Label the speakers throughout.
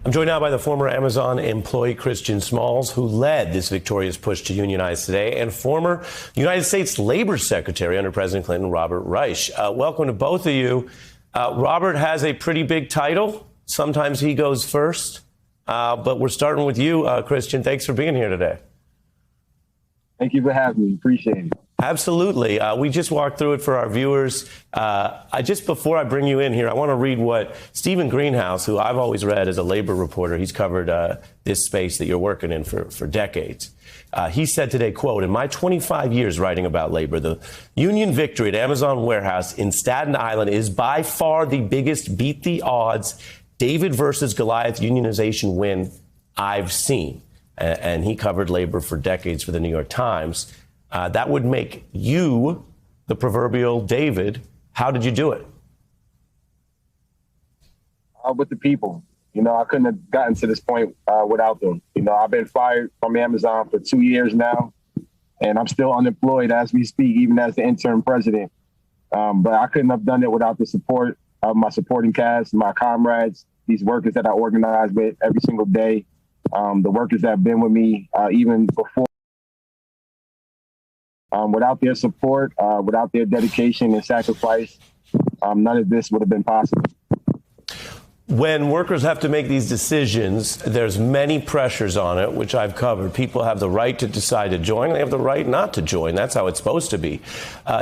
Speaker 1: I'm joined now by the former Amazon employee Christian Smalls, who led this victorious push to unionize today, and former United States Labor Secretary under President Clinton, Robert Reich. Welcome to both of you. Robert has a pretty big title. Sometimes he goes first. But we're starting with you, Christian. Thanks for being here today.
Speaker 2: Thank you for having me. Appreciate it.
Speaker 1: Absolutely. We just walked through it for our viewers. Before I bring you in here, I want to read what Stephen Greenhouse, who I've always read as a labor reporter, he's covered this space that you're working in for decades. He said today, quote, "In my 25 years writing about labor, the union victory at Amazon warehouse in Staten Island is by far the biggest beat the odds David versus Goliath unionization win I've seen." And he covered labor for decades for the New York Times. That would make you the proverbial David. How did you do it?
Speaker 2: With the people. I couldn't have gotten to this point without them. I've been fired from Amazon for 2 years now, and I'm still unemployed as we speak, even as the interim president. But I couldn't have done it without the support of my supporting cast, my comrades, these workers that I organize with every single day, the workers that have been with me even before. Without their support, without their dedication and sacrifice, none of this would have been possible.
Speaker 1: When workers have to make these decisions, there's many pressures on it, which I've covered. People have the right to decide to join. They have the right not to join. That's how it's supposed to be.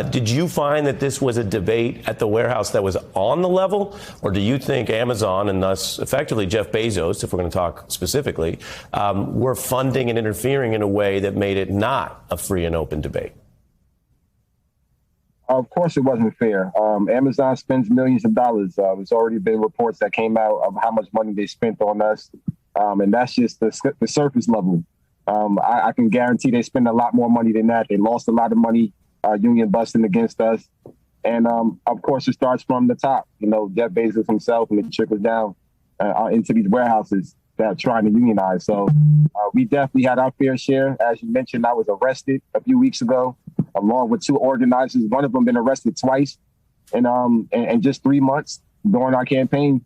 Speaker 1: Did you find that this was a debate at the warehouse that was on the level? Or do you think Amazon, and thus effectively Jeff Bezos, if we're going to talk specifically, were funding and interfering in a way that made it not a free and open debate?
Speaker 2: Of course, it wasn't fair. Amazon spends millions of dollars. There's already been reports that came out of how much money they spent on us. And that's just the surface level. I can guarantee they spend a lot more money than that. They lost a lot of money union busting against us. And of course, it starts from the top. Jeff Bezos himself, and it trickles down into these warehouses that are trying to unionize. So we definitely had our fair share. As you mentioned, I was arrested a few weeks ago, along with two organizers. One of them been arrested twice in just 3 months during our campaign,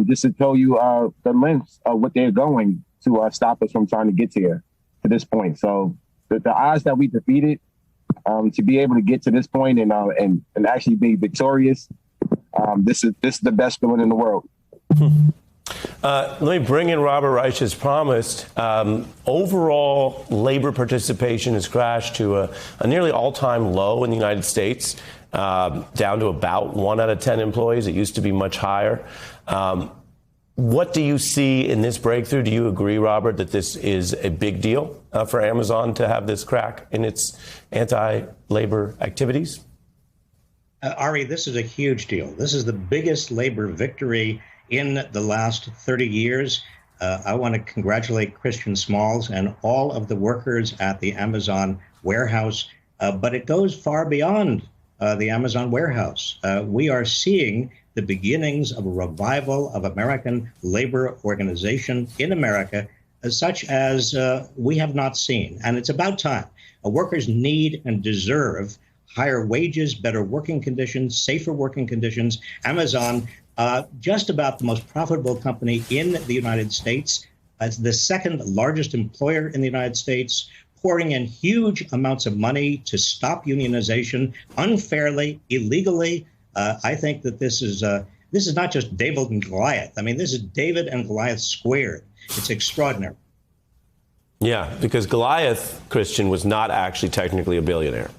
Speaker 2: just to tell you the lengths of what they're going to stop us from trying to get to this point. So the odds that we defeated, to be able to get to this point and actually be victorious, this is the best feeling in the world.
Speaker 1: Let me bring in Robert Reich as promised. Overall, labor participation has crashed to a nearly all-time low in the United States, down to about 1 out of 10 employees. It used to be much higher. What do you see in this breakthrough? Do you agree, Robert, that this is a big deal for Amazon to have this crack in its anti-labor activities?
Speaker 3: Ari, this is a huge deal. This is the biggest labor victory in the last 30 years. I want to congratulate Christian Smalls and all of the workers at the Amazon warehouse, but it goes far beyond the Amazon warehouse. We are seeing the beginnings of a revival of American labor organization in America, such as we have not seen. And it's about time. Workers need and deserve higher wages, better working conditions, safer working conditions. Amazon, just about the most profitable company in the United States, as the second largest employer in the United States, pouring in huge amounts of money to stop unionization unfairly, illegally. I think that this is not just David and Goliath. I mean, this is David and Goliath squared. It's extraordinary.
Speaker 1: Yeah, because Goliath, Christian, was not actually technically a billionaire.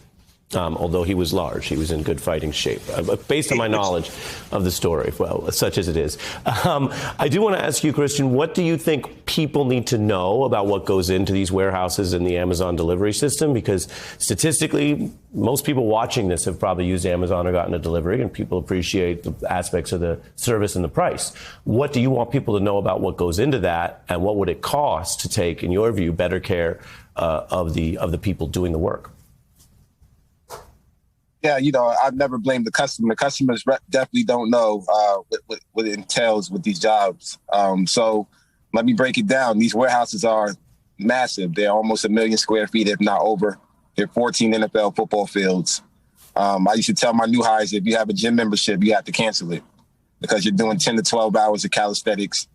Speaker 1: Although he was large, he was in good fighting shape, based on my knowledge of the story, well, such as it is. I do want to ask you, Christian, what do you think people need to know about what goes into these warehouses and the Amazon delivery system? Because statistically, most people watching this have probably used Amazon or gotten a delivery, and people appreciate the aspects of the service and the price. What do you want people to know about what goes into that, and what would it cost to take, in your view, better care of the people doing the work?
Speaker 2: Yeah, I've never blamed the customer. The customers definitely don't know what it entails with these jobs. So let me break it down. These warehouses are massive. They're almost 1 million square feet, if not over. They're 14 NFL football fields. I used to tell my new hires, if you have a gym membership, you have to cancel it because you're doing 10 to 12 hours of calisthenics.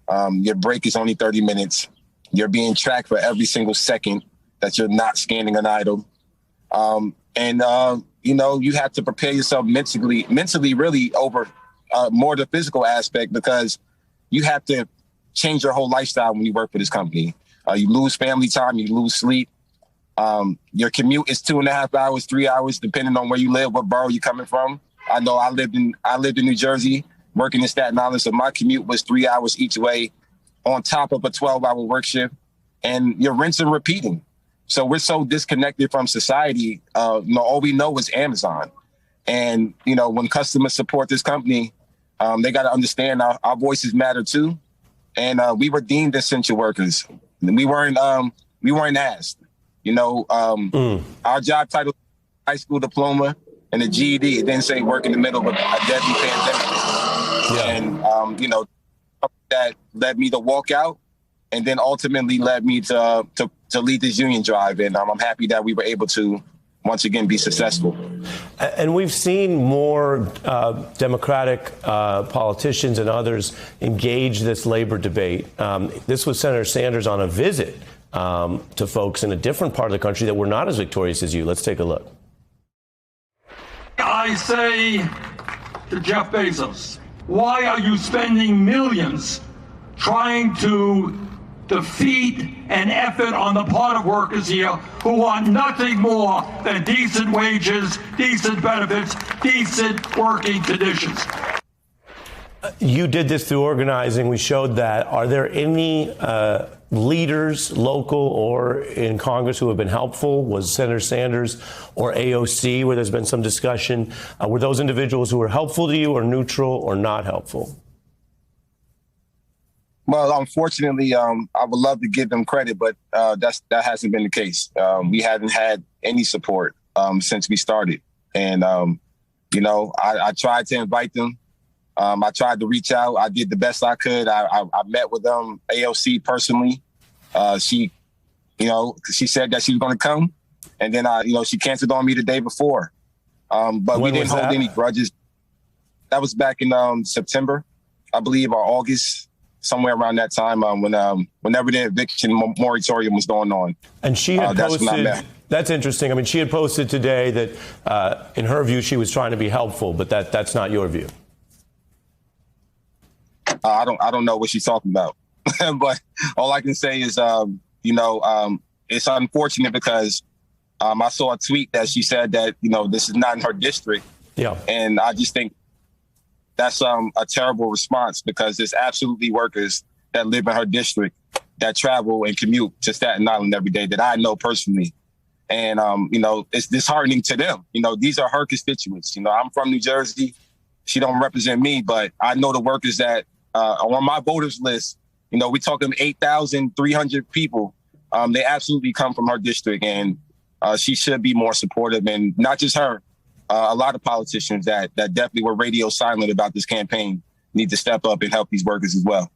Speaker 2: Your break is only 30 minutes. You're being tracked for every single second that you're not scanning an item. You have to prepare yourself mentally really over more the physical aspect, because you have to change your whole lifestyle when you work for this company. You lose family time, you lose sleep. Your commute is 2.5 hours, 3 hours, depending on where you live, what borough you're coming from. I know I lived in New Jersey, working in Staten Island, so my commute was 3 hours each way on top of a 12-hour work shift, and you're rinsing and repeating. So we're so disconnected from society. All we know is Amazon. And, when customers support this company, they got to understand our voices matter too. And we were deemed essential workers. We weren't asked. Our job title, high school diploma and a GED. It didn't say work in the middle of a deadly pandemic. Yeah. And, that led me to walk out, and then ultimately led me to lead this union drive. And I'm happy that we were able to once again be successful.
Speaker 1: And we've seen more Democratic politicians and others engage this labor debate. This was Senator Sanders on a visit to folks in a different part of the country that were not as victorious as you. Let's take a look.
Speaker 4: I say to Jeff Bezos, why are you spending millions trying to defeat an effort on the part of workers here who want nothing more than decent wages, decent benefits, decent working conditions?
Speaker 1: You did this through organizing. We showed that. Are there any leaders, local or in Congress, who have been helpful? Was Senator Sanders or AOC, where there's been some discussion, were those individuals who were helpful to you or neutral or not helpful?
Speaker 2: Well, unfortunately, I would love to give them credit, but that hasn't been the case. We haven't had any support since we started. And, I tried to invite them. I tried to reach out. I did the best I could. I met with AOC personally. She said that she was going to come. And then, she canceled on me the day before. But we didn't hold any grudges. That was back in September, I believe, or August. Somewhere around that time, whenever the eviction moratorium was going on. And she had posted,
Speaker 1: that's interesting. I mean, she had posted today that in her view, she was trying to be helpful, but that's not your view.
Speaker 2: I don't know what she's talking about, but all I can say is, it's unfortunate because I saw a tweet that she said that, this is not in her district.
Speaker 1: Yeah.
Speaker 2: And I just think that's a terrible response, because there's absolutely workers that live in her district that travel and commute to Staten Island every day that I know personally. And, it's disheartening to them. These are her constituents. I'm from New Jersey. She don't represent me, but I know the workers that are on my voters list. We're talking 8,300 people. They absolutely come from her district, and she should be more supportive, and not just her. A lot of politicians that definitely were radio silent about this campaign need to step up and help these workers as well.